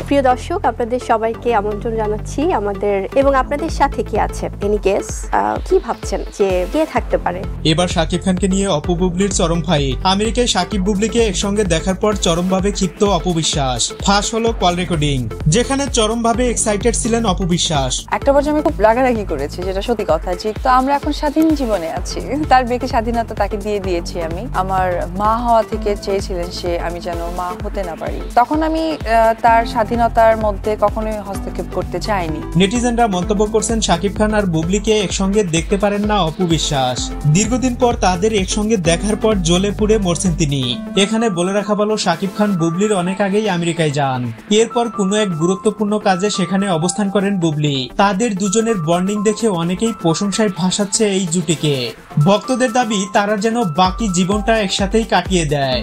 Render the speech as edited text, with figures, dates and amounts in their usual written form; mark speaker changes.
Speaker 1: প্রিয় দর্শক, আপনাদের সবাইকে আমন্ত্রণ জানাচ্ছি আমাদের এবং আপনাদের সাথে কি আছে এনি গেস কি ভাবছেন যে কে থাকতে পারে?
Speaker 2: এবার শাকিব খানকে নিয়ে অপু বুবলির চরম ফাইট। আমেরিকায় শাকিব বুবলিকে একসঙ্গে দেখার পর চরমভাবে ক্ষিপ্ত অপু বিশ্বাস। ফাঁস হলো কল রেকর্ডিং, যেখানে চরমভাবে এক্সাইটেড ছিলেন অপু বিশ্বাস।
Speaker 3: একটা পর্যায়ে আমি খুব রাগারাগি করেছি, যেটা সত্যি কথা, যে তো আমরা এখন স্বাধীন জীবনে আছি, তার বেশি স্বাধীনতা তাকে দিয়ে দিয়েছি। আমি আমার মা হওয়া থেকে চেয়েছিলেন সে আমি যেন মা হতে না পারি, তখন আমি তার স্বাধীনতার মধ্যে কখনোই হস্তক্ষেপ করতে চাইনি।
Speaker 2: নেটিজেনরা মন্তব্য করছেন শাকিব খান আর বুবলিকে একসঙ্গে দেখতে পারেন না অপু বিশ্বাস। দীর্ঘদিন পর তাদের একসঙ্গে দেখার পর জ্বলে পুড়ে মরছেন তিনি। এখানে বলে রাখা ভালো, শাকিব খান বুবলির অনেক আগেই আমেরিকায় যান। এরপর কোনো এক গুরুত্বপূর্ণ কাজে সেখানে অবস্থান করেন বুবলি। তাদের দুজনের বন্ডিং দেখে অনেকেই প্রশংসায় ভাসাচ্ছে এই জুটিকে। ভক্তদের দাবি তারা যেন বাকি জীবনটা একসাথেই কাটিয়ে দেয়।